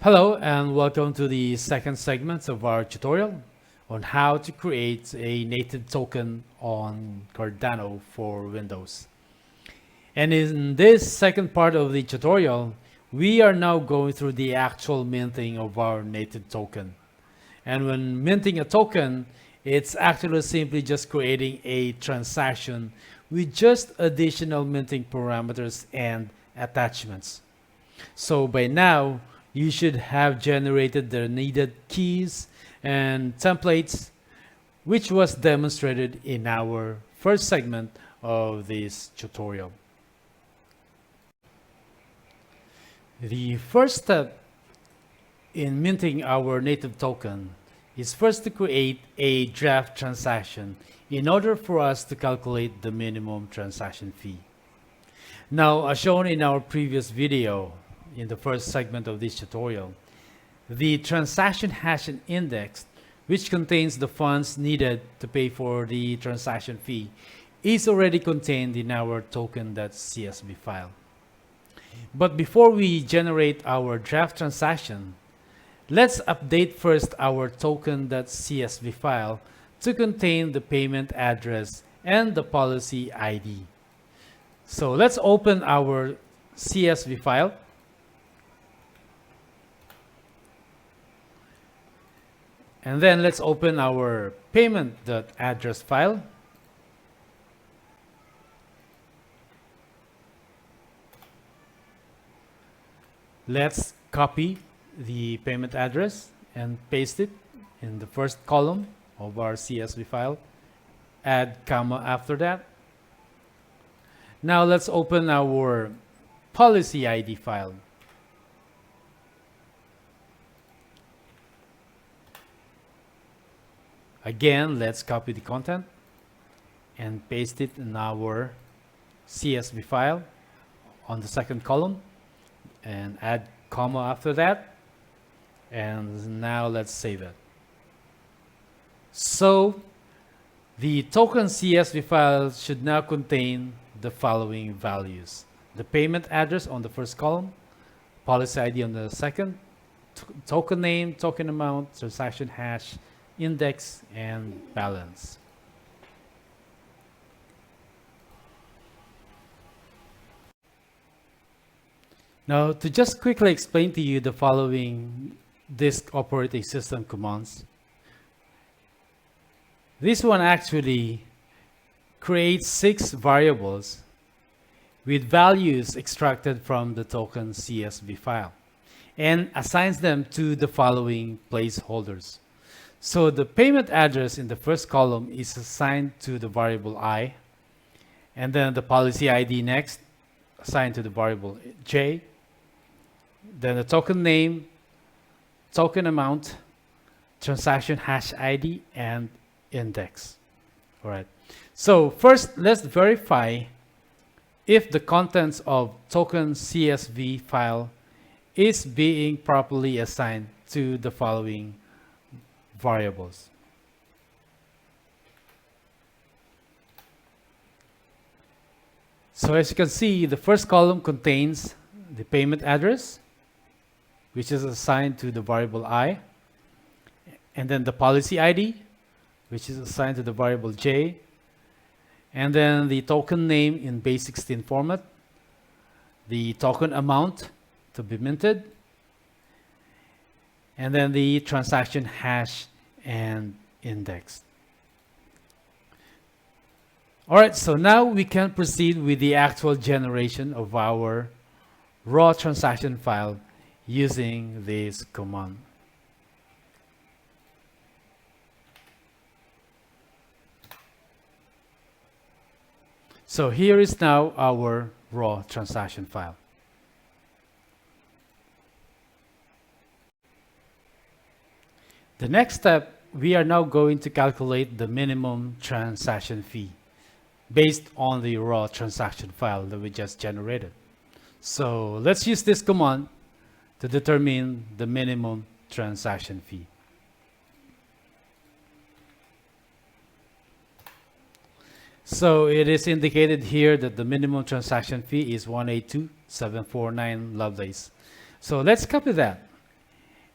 Hello and welcome to the second segment of our tutorial on how to create a native token on Cardano for Windows. And in this second part of the tutorial, we are now going through the actual minting of our native token. And when minting a token, it's actually simply just creating a transaction with just additional minting parameters and attachments. So by now, you should have generated the needed keys and templates, which was demonstrated in our first segment of this tutorial. The first step in minting our native token is first to create a draft transaction in order for us to calculate the minimum transaction fee. Now, as shown in our previous video, in the first segment of this tutorial, the transaction hash and index, which contains the funds needed to pay for the transaction fee, is already contained in our token.csv file. But before we generate our draft transaction, let's update first our token.csv file to contain the payment address and the policy ID. So let's open our CSV file. And then let's open our payment.address file. Let's copy the payment address and paste it in the first column of our CSV file. Add comma after that. Now let's open our policy ID file. Again, let's copy the content and paste it in our CSV file on the second column and add comma after that. And now let's save it. So the token CSV file should now contain the following values: the payment address on the first column, policy ID on the second, token name, token amount, transaction hash, index, and balance. Now, to just quickly explain to you the following disk operating system commands. This one actually creates 6 variables with values extracted from the token CSV file and assigns them to the following placeholders. So the payment address in the first column is assigned to the variable I, and then the policy ID next assigned to the variable J, then the token name, token amount, transaction hash ID, and index. All right. So first, let's verify if the contents of token CSV file is being properly assigned to the following variables. So as you can see, the first column contains the payment address, which is assigned to the variable I, and then the policy ID, which is assigned to the variable J, and then the token name in base16 format, the token amount to be minted, and then the transaction hash and index. All right, so now we can proceed with the actual generation of our raw transaction file using this command. So here is now our raw transaction file. The next step, we are now going to calculate the minimum transaction fee based on the raw transaction file that we just generated. So let's use this command to determine the minimum transaction fee. So it is indicated here that the minimum transaction fee is 182,749 Lovelace. So let's copy that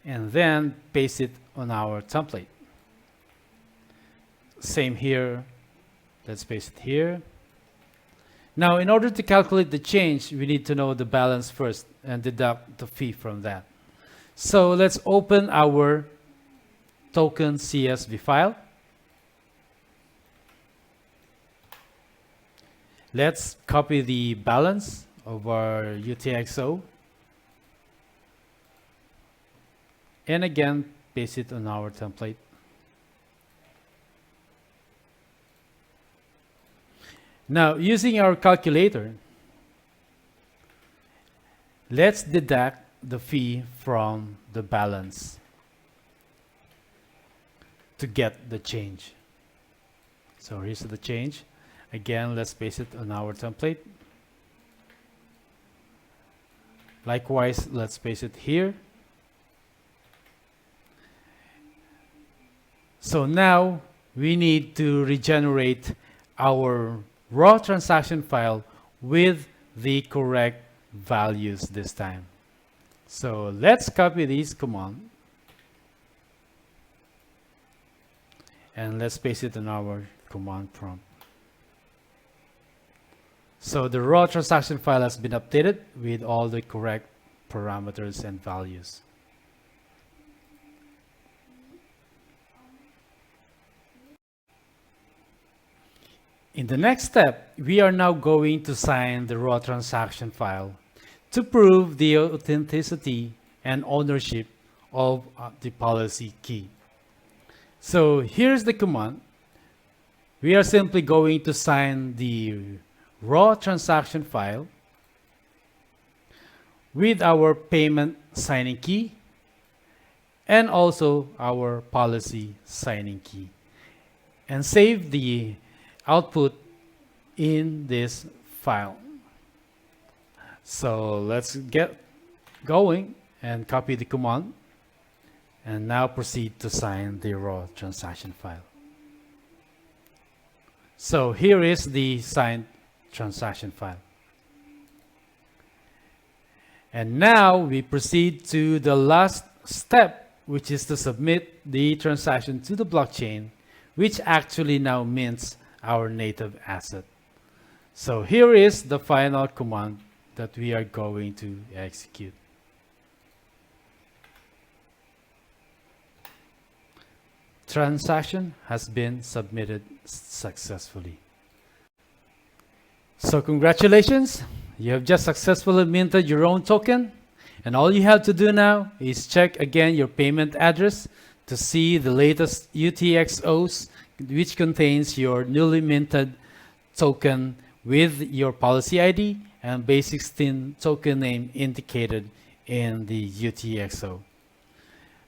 and then paste it on our template. Same here. Let's paste it here. Now, in order to calculate the change, we need to know the balance first and deduct the fee from that. So let's open our token.csv file. Let's copy the balance of our UTXO. And again, paste it on our template. Now, using our calculator, let's deduct the fee from the balance to get the change. So here's the change. Again, let's paste it on our template. Likewise, let's paste it here. So now we need to regenerate our raw transaction file with the correct values this time. So let's copy this command and let's paste it in our command prompt. So the raw transaction file has been updated with all the correct parameters and values. In the next step, we are now going to sign the raw transaction file to prove the authenticity and ownership of the policy key. So here's the command. We are simply going to sign the raw transaction file with our payment signing key and also our policy signing key, and save the output in this file. So let's get going and copy the command and now proceed to sign the raw transaction file. So here is the signed transaction file. And now we proceed to the last step, which is to submit the transaction to the blockchain, which actually now mints our native asset. So here is the final command that we are going to execute. Transaction has been submitted successfully. So congratulations, you have just successfully minted your own token, and all you have to do now is check again your payment address to see the latest UTXOs, which contains your newly minted token with your policy ID and base 16 token name indicated in the UTXO.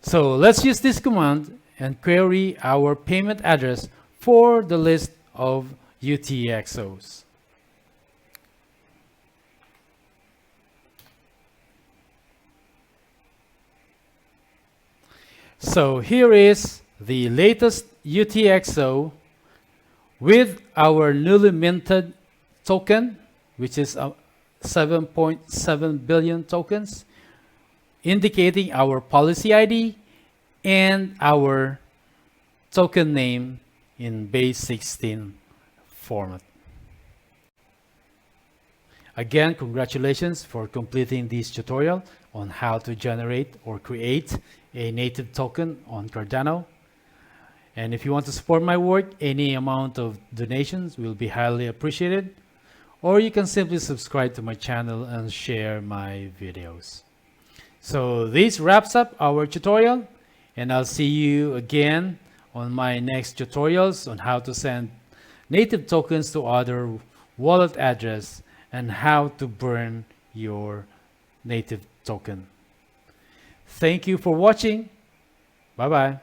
So let's use this command and query our payment address for the list of UTXOs. So here is the latest UTXO with our newly minted token, which is 7.7 billion tokens, indicating our policy ID and our token name in base 16 format. Again, congratulations for completing this tutorial on how to generate or create a native token on Cardano. And if you want to support my work, any amount of donations will be highly appreciated. Or you can simply subscribe to my channel and share my videos. So this wraps up our tutorial, and I'll see you again on my next tutorials on how to send native tokens to other wallet address and how to burn your native token. Thank you for watching. Bye-bye.